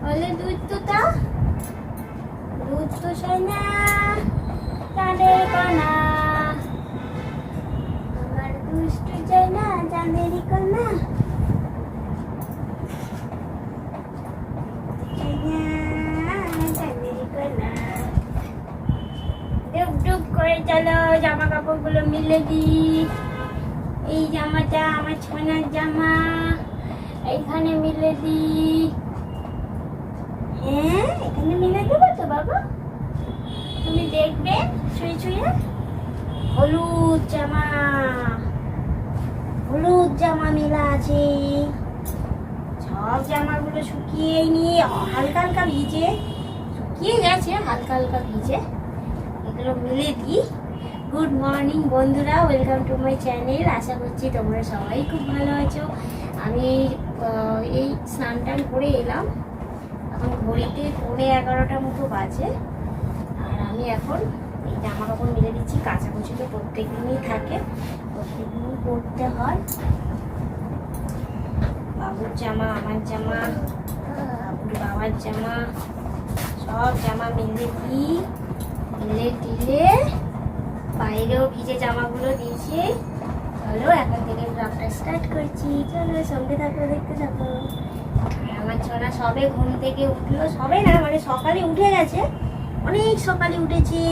বলে দুধ তো তা দুধ তো সোনা চাঁদের কণা আমার দুষ্টু চাই না চাঁদেরই কণা ডুব করে চলো জামা কাপড়গুলো মিলে দিই। এই জামাটা আমার সোনার জামা, এইখানে মিলে দিই। হ্যাঁ এখানে মিলে দেবো তো বাবা, তুমি দেখবে শুয়ে শুয়ে। হলুদ জামা মেলা আছে। সব জামাগুলো শুকিয়ে নিয়ে হালকা হালকা ভিজে শুকিয়ে গেছে, হালকা হালকা ভিজে এগুলো মিলে দিই। গুড মর্নিং বন্ধুরা, ওয়েলকাম টু মাই চ্যানেল। আশা করছি তোমরা সবাই খুব ভালো আছো। আমি এই স্নান টান করে এলাম, এখন ঘড়িতে 11:30 মতো বাজে। আর আমি এখন এই জামা কাপড় মিলে দিচ্ছি। কাচাকুচি তো প্রত্যেক দিনই থাকে, প্রত্যেক দিনই পরতে হয়। বাবুর জামা, আমার জামা, বাবুর বাবার জামা, সব জামা মিলে দিই। মিলে দিলে বাইরেও ভিজে জামাগুলো দিয়েছি। চলো এখন থেকে ব্লগটা স্টার্ট করছি। চলো সঙ্গে থাকো, দেখতে থাকো। আমার ছোনা সবে ঘুম থেকে উঠলো, সবে না মানে সকালে উঠে গেছে, অনেক সকালে উঠেছে।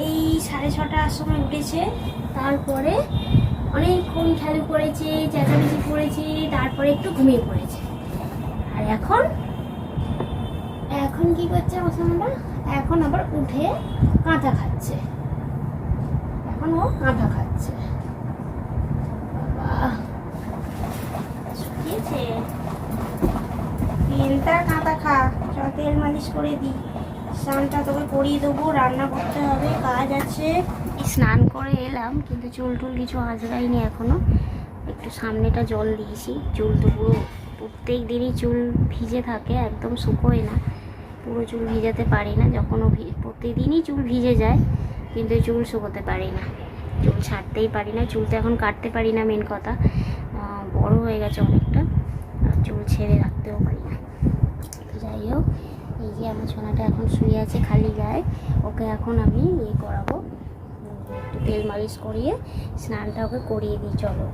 এই 6:30টার সময় উঠেছে। তারপরে অনেকক্ষণ খেলা করেছে, চেঁচামেচি করেছে, তারপরে একটু ঘুমিয়ে পড়েছে। আর এখন কি করছে মশানটা? এখন আবার উঠে কাঁথা খাচ্ছে। এখন ও কাঁথা খাচ্ছে। বাবা শুকিয়েছে, পেনটা কাঁথা খা। তেল মালিশ করে দিই। স্নানটা তোকে করিয়ে দেবো, রান্না করতে হবে, কাজ আছে। স্নান করে এলাম কিন্তু চুল টুল কিছু আঁচড়াইনি এখনো। একটু সামনেটা জল দিয়েছি। চুল তো পুরো প্রত্যেক দিনই চুল ভিজে থাকে, একদম শুকোয় না। পুরো চুল ভিজাতে পারি না, যখন প্রত্যেক দিনই চুল ভিজে যায় কিন্তু চুল শুকোতে পারি না, চুল ছাড়তেই পারি না। চুল তো এখন কাটতে পারি না, মেন কথা বড় হয়ে গেছে অনেকটা, চুল ছেড়ে রাখতেও পারি না। তো যাই হোক, এই যে আমার সোনাটা এখন শুয়ে আছে খালি গায়ে। ওকে এখন আমি করাবো, একটু তেল মালিশ করিয়ে স্নানটা ওকে করিয়ে দিই। চলো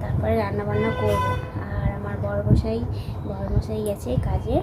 তারপরে রান্নাবান্না করবো। আর আমার বড়মশাই গেছে কাজে,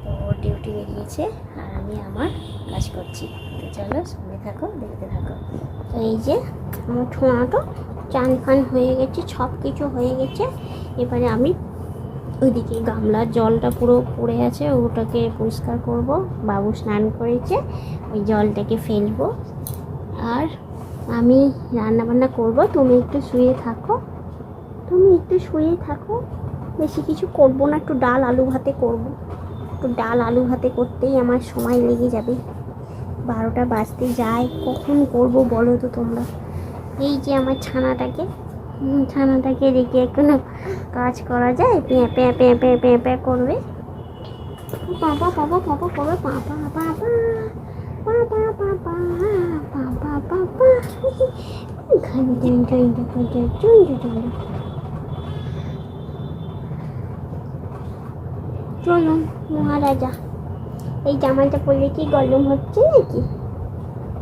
তো ওর ডিউটি বেরিয়েছে আর আমি আমার কাজ করছি। তো চলো সঙ্গে থাকো, দেখতে থাকো। তো এই যে আমার ছোঁয়াটা চান ফান হয়ে গেছে, সব কিছু হয়ে গেছে। এবারে আমি ওইদিকে গামলার জলটা পুরো পড়ে আছে, ওটাকে পরিষ্কার করব। বাবু স্নান করেছে, ওই জলটাকে ফেলবো। আর আমি রান্নাবান্না করব। তুমি একটু শুয়ে থাকো, বেশি কিছু করব না। একটু ডাল আলু ভাতে করব। একটু ডাল আলু ভাতে করতেই আমার সময় লেগে যাবে, 12টা বাজতে যায়। কখন করব বলো তো তোমরা? এই যে আমার ছানাটাকে রেখে এখনো কাজ করা যায়? প্যাঁ প্যাঁ প্যাঁ প্যাঁ প্যাঁ প্যাঁ করবে, পাপা পাপা পাপা করবে, পাপা পাপা পাপা পাপা পাপা পাপা। চলো মহারাজা। এই জামাটা পরলে কি গরম হচ্ছে নাকি?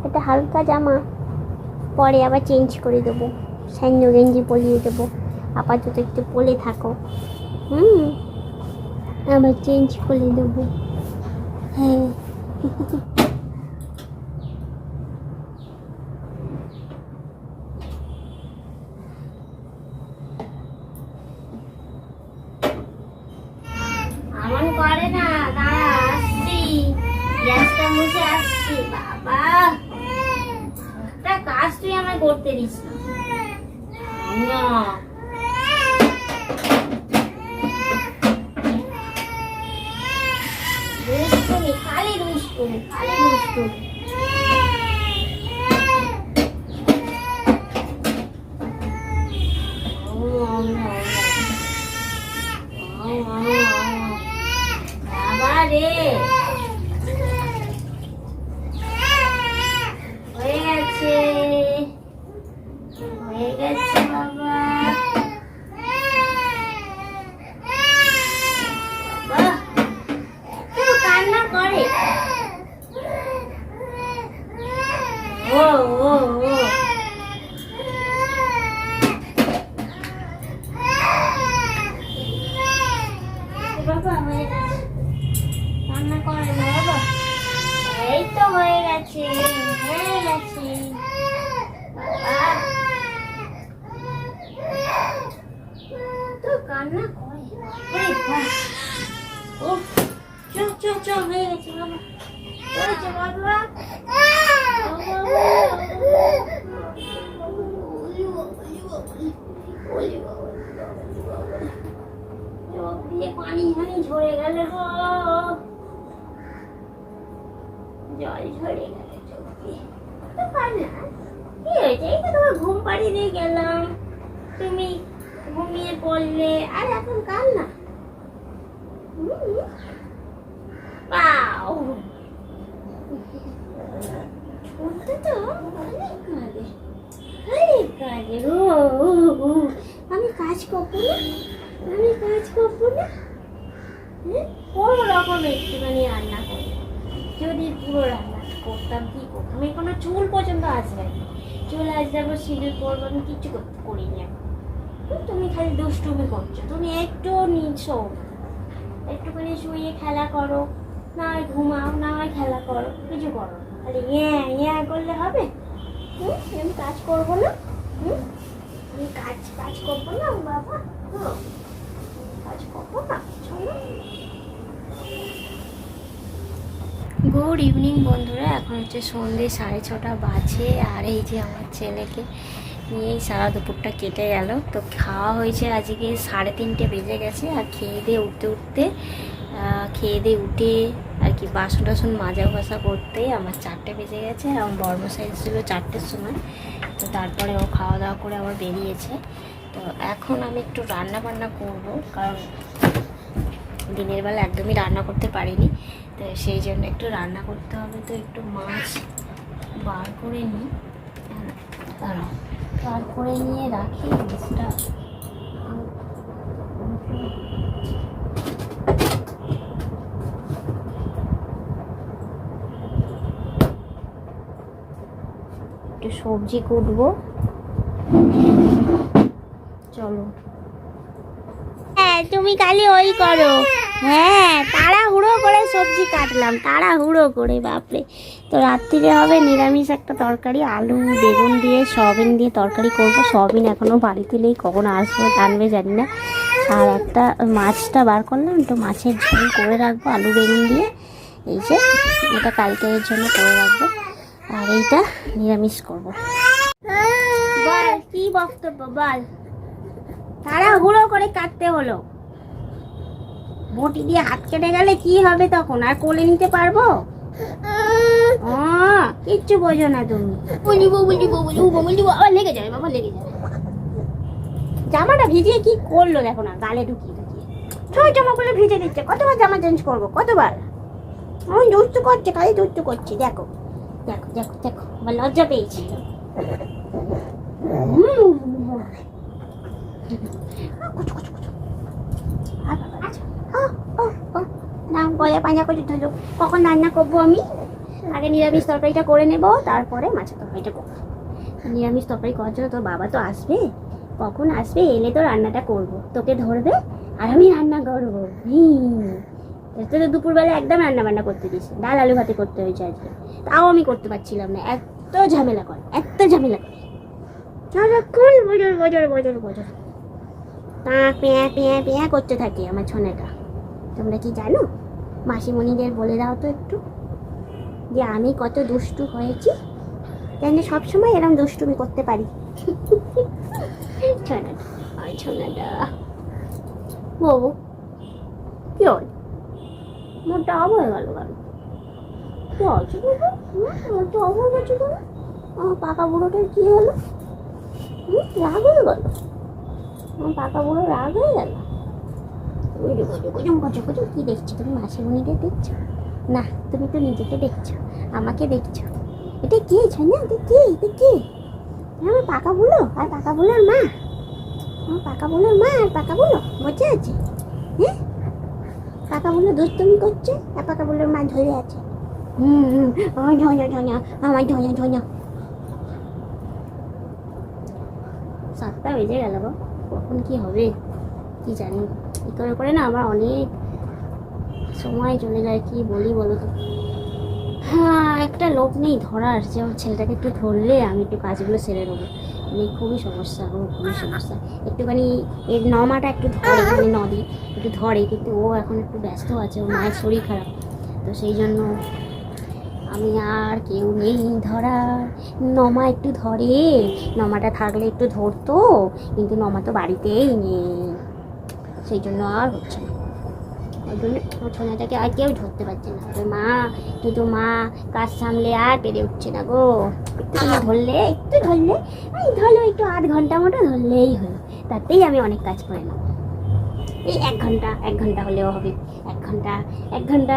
এটা হালকা জামা, পরে আবার চেঞ্জ করে দেবো, স্যান্ডো গেঞ্জি পরিয়ে দেবো। আপাতত একটু পরে থাকো, আবার চেঞ্জ করে দেবো। হ্যাঁ আমন করে না, দাঁড়া আসছি, গ্যাসটা মুছে আসছি। বাবা একটা কাজ তুই আমায় করতে দিস না। খালি দুষ্টুমি। বাবা রে হয়ে গেছে বাবা। কান্না করে। ও চ হয়ে গেছে বাবা, হয়েছে বাবা। চোখ দিয়ে পানি ঝরে গেল গো, জল ঝরে গেল চোখ দিয়ে। কি হয়েছে? এই তো তোমার ঘুম পাড়িয়ে দিয়ে গেলাম, তুমি ঘুমিয়ে পড়লে, আর এখন কান্না। পাও তো অনেক কাজে গো। আমি কাজ করবো না, কোনো রকম একটুখানি রান্না করবো। যদি পুরো রান্না করতাম কি করতাম, আমি কোনো চুল পর্যন্ত আসবে, চুল আসবো, সিঁদুর পরবো, আমি কিচ্ছু করিনি এখন। তুমি খালি দুষ্টুমি করছো, তুমি একটু নিচ্ছো, একটুখানি শুয়ে খেলা করো, না হয় ঘুমাও, না হয় খেলা করো, কিছু করো, খালি ইয়া করলে হবে? আমি কাজ করবো না? আমি কাজ করবো না বাবা? কাজ করবো না? গুড ইভিনিং বন্ধুরা, এখন হচ্ছে সন্ধ্যে 6:30 বাজে। আর এই যে আমার ছেলেকে নিয়েই সারা দুপুরটা কেটে গেল। তো খাওয়া হয়েছে আজকে 3:30 বেজে গেছে। আর খেয়ে দিয়ে উঠে আর কি বাসন টাসন মাজা ঘষা করতে আমার 4টে বেজে গেছে। আমার বর্মশাই এসেছিলো 4টের সময়। তো তারপরে ও খাওয়া দাওয়া করে আবার বেরিয়েছে। তো এখন আমি একটু রান্না বান্না করবো, কারণ দিনের বেলা একদমই রান্না করতে পারিনি। তো সেই জন্য একটু রান্না করতে হবে। তো একটু মাছ বার করে নিই, বার করে নিয়ে রাখি মাছটা। একটু সবজি কুটবো, চলো। হ্যাঁ, তুমি খালি ওই করো। হ্যাঁ, তাড়াহুড়ো করে সবজি কাটলাম, তাড়াহুড়ো করে, বাপরে। তো রাত্রিরে হবে নিরামিষ একটা তরকারি, আলু বেগুন দিয়ে সয়াবিন দিয়ে তরকারি করবো। সয়াবিন এখনও বাড়িতে নেই, কখন আসবে টানবে জানি না। আর একটা মাছটা বার করলাম, তো মাছের ঝোল করে রাখবো আলু বেগুন দিয়ে। এই যে এটা কালকের জন্য করে রাখবো, আর এইটা নিরামিষ করবো। বল, কি বক্তব্য বল? তাড়াহুড়ো করে কাটতে হলো, বটি দিয়ে হাত কেটে গেলে কি হবে তখন? আর কোলে নিতে পারবো? কিচ্ছু বোঝো না তুমি। লেগে যাবে বাবা, লেগে যাবে। জামাটা ভিজিয়ে কি করলো দেখো না, গালে ঢুকিয়ে ছয় জামা গুলো ভিজে দিচ্ছে। কতবার জামা চেঞ্জ করবো, কতবার? দুষ্টু করছে, খালি দুষ্টু করছে। দেখো দেখো দেখো দেখো, আমার লজ্জা পেয়েছি। না গলা পাঞ্জা করে ধরো, কখন রান্না করবো আমি? আগে নিরামিষ তরকারিটা করে নেবো, তারপরে মাছের তরকারিটা করবো। নিরামিষ তরকারি করার জন্য তোর বাবা তো আসবে, কখন আসবে? এলে তো রান্নাটা করবো, তোকে ধরবে আর আমি রান্না করবো। তো দুপুরবেলা একদম রান্না বান্না করতে দিস, ডাল আলু ভাতে করতে হয়েছে আজকে, তাও আমি করতে পারছিলাম না, এত ঝামেলা করে। বজর বজর বজর বজর পেঁয়া করতে থাকে আমার ছোনাটা। তোমরা কি জানো? মাসিমণিদের বলে দাও তো একটু, যে আমি কত দুষ্টু হয়েছি, যেন সবসময় এরকম দুষ্টুমি করতে পারি। ছোনাটা বাবু, কি হয়? মোটা অব হয়ে গেল কেন? কি হয়েছে মোটা অব হয়ে গেছে কেন? আমার পাকা বুড়োটার কি হলো? রাগ হয়ে গেল? আমার পাকা বুড়ো রাগ হয়ে গেল? কি দেখছো তুমি? মাসিমণিদের দেখছো না, তুমি তো নিজেকে দেখছো, আমাকে দেখছো। এটা কে ছোনা? এটা কে? আমার পাকা বুড়ো আর পাকা বুড়োর মা। আমার পাকা বুড়োর মা আর পাকা বুড়ো বসে আছে। হ্যাঁ, পাকা বুড়ো দুষ্টুমি করছে আর পাকা বুড়োর মা ধরে আছে। আমার ঝোঁয়া। 7টা বেজে গেল গো, কখন কি হবে কি জানি। এই করে না আমার অনেক সময় চলে যায়, কি বলি বলো তো। হ্যাঁ, একটা লোক নেই ধরার, যে আমার ছেলেটাকে একটু ধরলে আমি একটু কাজগুলো সেরে নেবো। মানে খুবই সমস্যা, ও খুবই সমস্যা। একটুখানি এর নমাটা একটু ধরে, মানে নদী একটু ধরে, কিন্তু ও এখন একটু ব্যস্ত আছে, ও মায়ের শরীর খারাপ, তো সেই জন্য আমি আর কেউ নেই ধরার। নমা একটু ধরে, নমাটা থাকলে একটু ধরতো, কিন্তু নমা তো বাড়িতেই নেই, সেই জন্য আর হচ্ছে না। ওই জন্য ছোনাটাকে আর কেউ ধরতে পারছে না। তো মা, কিন্তু মা কাজ সামলে আর পেরে উঠছে না গো। একটু ধরলে, একটু ধরলে, এই ধরো একটু 8 ঘন্টা মতো ধরলেই হলো, তাতেই আমি অনেক কাজ করে নেব। এই 1 ঘন্টা হলেও হবে, 1 ঘন্টা 8 ঘন্টা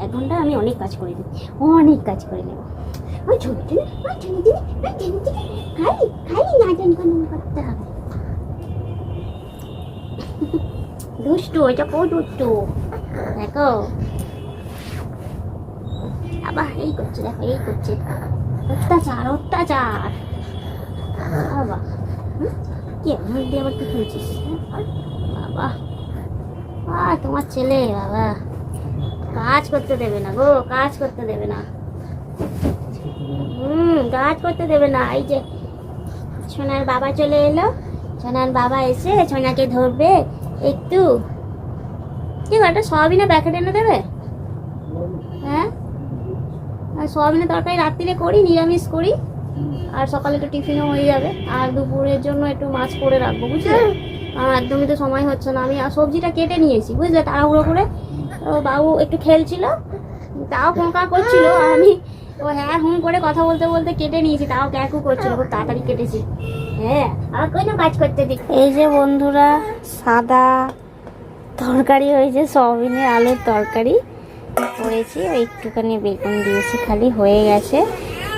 1 ঘন্টা আমি অনেক কাজ করে নিই, অনেক কাজ করে নেব। ওই ছোট খালি খালি নাচন করতে হবে। দুষ্টু, এটা কো দুষ্টু, দেখো আবার এই করছে, দেখো এই করছে, অত্যাচার অত্যাচার। বাবা কি আমার দিয়ে আবার কি খেলছিস বাবা? তোমার ছেলে বাবা কাজ করতে দেবে না গো, কাজ করতে দেবে না, কাজ করতে দেবে না। এই যে সোনার বাবা চলে এলো, সোনার বাবা এসে সোনাকে ধরবে একটু। কি একটা সয়াবিনের প্যাকেট এনে দেবে? হ্যাঁ, আর সয়াবিনের তরকারি রাত্রিরে করি, নিরামিষ করি, আর সকালে একটু টিফিনও হয়ে যাবে, আর দুপুরের জন্য একটু মাছ করে রাখবো, বুঝলে? আমার একদমই তো সময় হচ্ছে না, আমি সবজিটা কেটে নিয়েছি বুঝলে, তাড়াহুড়ো করে। তো বাবু একটু খেলছিল, তাও কোঁকা করছিল, আর আমি ও হ্যাঁ হুম করে কথা বলতে বলতে কেটে নিয়েছি, তাও ক্যাকু করছিল, খুব তাড়াতাড়ি কেটেছি। হ্যাঁ, আর কোনো কাজ করতে দিই। এই যে বন্ধুরা, সাদা তরকারি হয়েছে, সয়াবিনের আলুর তরকারি করেছি, ওই একটুখানি বেগুন দিয়েছি, খালি হয়ে গেছে।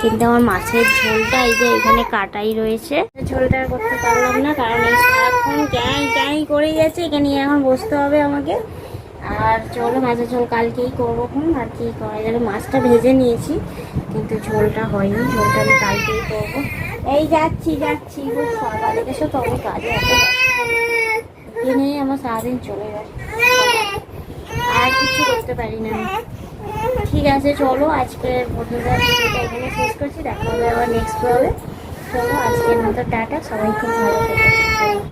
কিন্তু আমার মাছের ঝোলটা এই যে এখানে কাটাই রয়েছে, ঝোলটা করতে পারলাম না, কারণ এই সারাক্ষণ ক্যাঁই ক্যাঁই করে গেছে, এখানে এখন বসতে হবে আমাকে। আর চলো মাছের ঝোল কালকেই করবো, আর কি করা যাবে। মাছটা ভেজে নিয়েছি, কিন্তু ঝোলটা হয়নি, ঝোলটা আমি কালকেই করবো। এই যাচ্ছি যাচ্ছি, সকালে এসে তো আমি কাজে এত নিয়ে আমার সারাদিন চলে যায়, আর কিছু করতে পারি না। ঠিক আছে চলো, আজকের বন্ধুদের ভিডিওটা এখানে শেষ করছি, দেখা হবে আবার নেক্সট ব্লগে। চলো আজকের মতো টাটা, সবাই খুব ভালো থেকো।